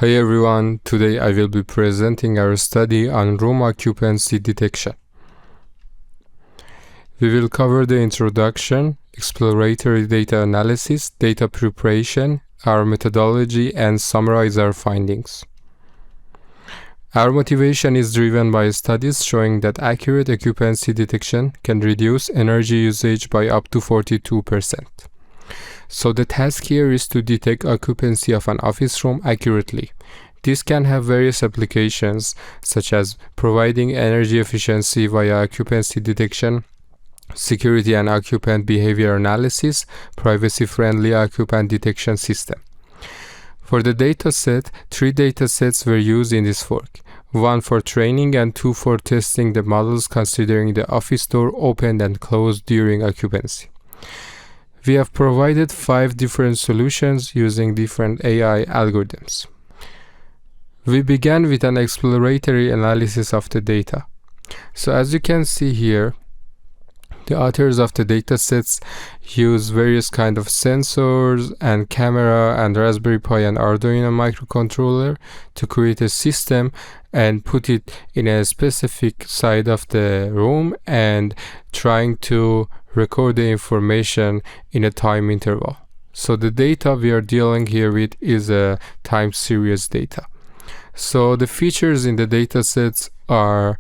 Hi everyone, today I will be presenting our study on room occupancy detection. We will cover the introduction, exploratory data analysis, data preparation, our methodology, and summarize our findings. Our motivation is driven by studies showing that accurate occupancy detection can reduce energy usage by up to 42%. So the task here is to detect occupancy of an office room accurately. This can have various applications, such as providing energy efficiency via occupancy detection, security and occupant behavior analysis, privacy-friendly occupant detection system. For the dataset, 3 datasets were used in this work, 1 for training and 2 for testing the models considering the office door opened and closed during occupancy. We have provided 5 different solutions using different AI algorithms. We began with an exploratory analysis of the data. So as you can see here, the authors of the datasets use various kind of sensors and camera and Raspberry Pi and Arduino microcontroller to create a system and put it in a specific side of the room and trying to record the information in a time interval. So the data we are dealing here with is a time series data. So the features in the datasets are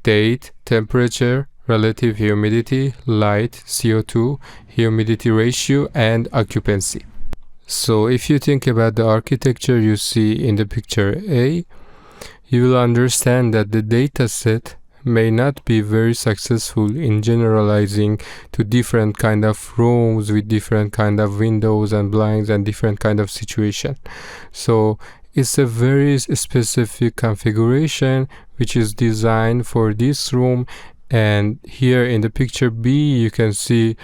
date, temperature, relative humidity, light, CO2, humidity ratio, and occupancy. So if you think about the architecture you see in the picture A, you will understand that the dataset may not be very successful in generalizing to different kind of rooms with different kind of windows and blinds and different kind of situation. So it's a very specific configuration which is designed for this room, and here in the picture B you can see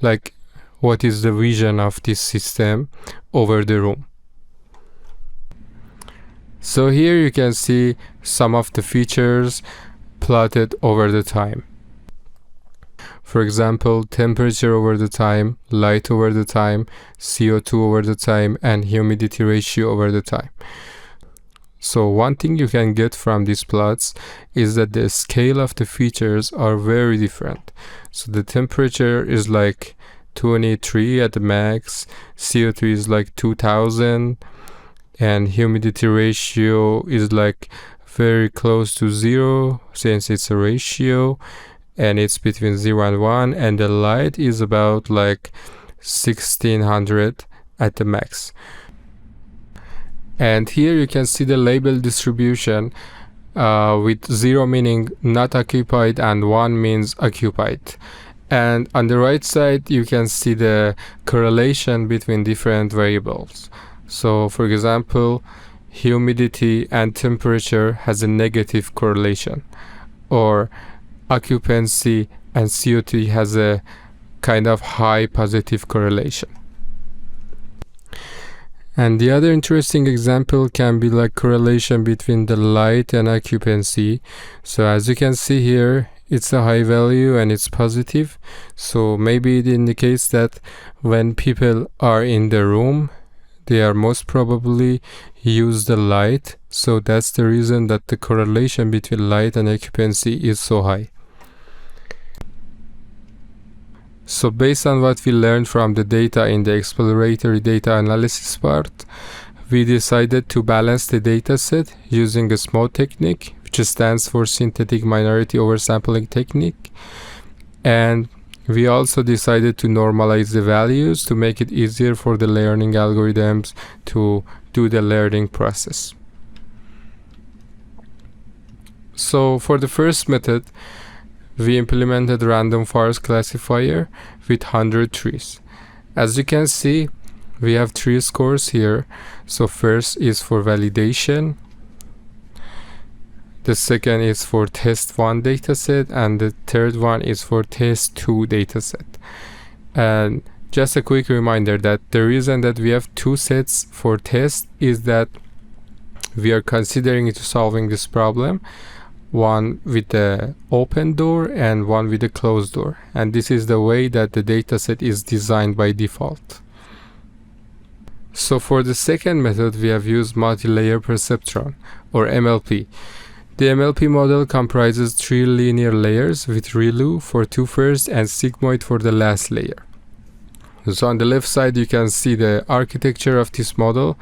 like what is the vision of this system over the room. So here you can see some of the features plotted over the time. For example, temperature over the time, light over the time, CO2 over the time, and humidity ratio over the time. So one thing you can get from these plots is that the scale of the features are very different. So the temperature is like 23 at the max, CO2 is like 2000, and humidity ratio is like very close to 0 since it's a ratio, and it's between 0 and 1, and the light is about like 1600 at the max. And here you can see the label distribution with 0 meaning not occupied and 1 means occupied. And on the right side you can see the correlation between different variables. So for example, humidity and temperature has a negative correlation, or occupancy and CO2 has a kind of high positive correlation. And the other interesting example can be like correlation between the light and occupancy. So as you can see here, it's a high value and it's positive. So maybe it indicates that when people are in the room, they are most probably use the light. So that's the reason that the correlation between light and occupancy is so high. So based on what we learned from the data in the exploratory data analysis part, we decided to balance the dataset using a SMOT technique, which stands for synthetic minority oversampling technique. And we also decided to normalize the values to make it easier for the learning algorithms to do the learning process. So for the first method, we implemented random forest classifier with 100 trees. As you can see, we have 3 scores here. So first is for validation, the second is for test 1 dataset, and the third one is for test 2 dataset. And just a quick reminder that the reason that we have 2 sets for test is that we are considering solving this problem, one with the open door and one with a closed door, and this is the way that the dataset is designed by default. So for the second method, we have used multi-layer perceptron, or MLP. The MLP model comprises 3 linear layers with ReLU for 2 first and sigmoid for the last layer. So on the left side, you can see the architecture of this model.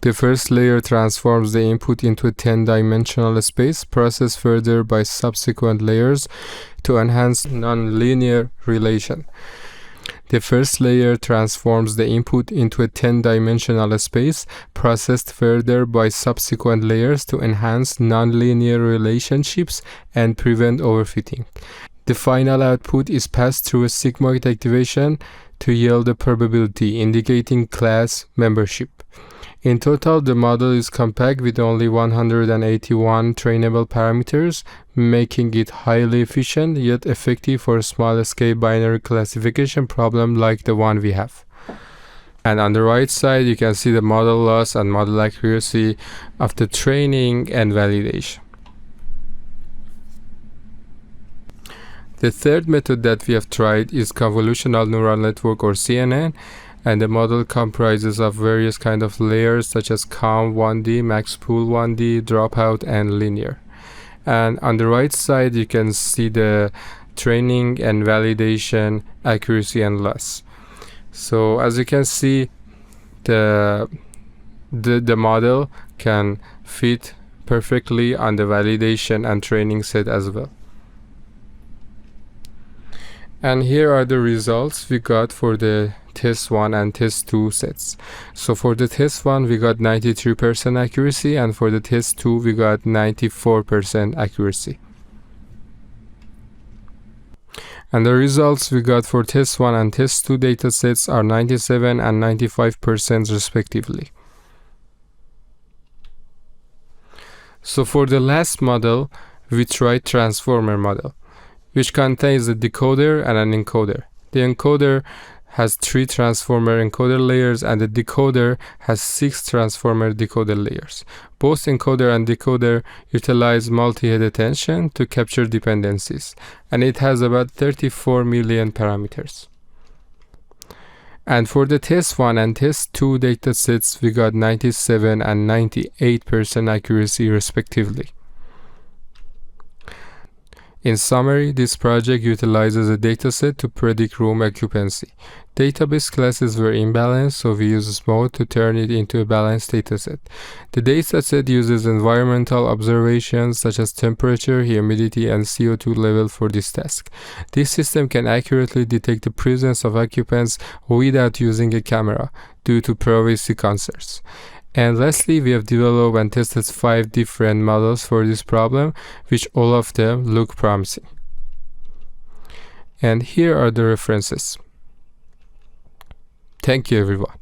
The first layer transforms the input into a 10-dimensional space, processed further by subsequent layers to enhance nonlinear relation. The first layer transforms the input into a 10-dimensional space, processed further by subsequent layers to enhance nonlinear relationships and prevent overfitting. The final output is passed through a sigmoid activation to yield a probability indicating class membership. In total, the model is compact with only 181 trainable parameters, making it highly efficient yet effective for a small-scale binary classification problem like the one we have. And on the right side, you can see the model loss and model accuracy of the training and validation. The third method that we have tried is convolutional neural network, or CNN. And the model comprises of various kind of layers such as COM 1D, max pool 1D, dropout, and linear. And on the right side, you can see the training and validation, accuracy, and loss. So as you can see, the model can fit perfectly on the validation and training set as well. And here are the results we got for the test 1 and test 2 sets. So for the test 1, we got 93% accuracy, and for the test 2, we got 94% accuracy. And the results we got for test 1 and test 2 datasets are 97 and 95% respectively. So for the last model, we tried transformer model, which contains a decoder and an encoder. The encoder has 3 transformer encoder layers, and the decoder has 6 transformer decoder layers. Both encoder and decoder utilize multi-head attention to capture dependencies, and it has about 34 million parameters. And for the test 1 and test 2 datasets, we got 97 and 98% accuracy respectively. In summary, this project utilizes a dataset to predict room occupancy. Database classes were imbalanced, so we used mode to turn it into a balanced dataset. The dataset uses environmental observations such as temperature, humidity, and CO2 level for this task. This system can accurately detect the presence of occupants without using a camera due to privacy concerns. And lastly, we have developed and tested 5 different models for this problem, which all of them look promising. And here are the references. Thank you, everyone.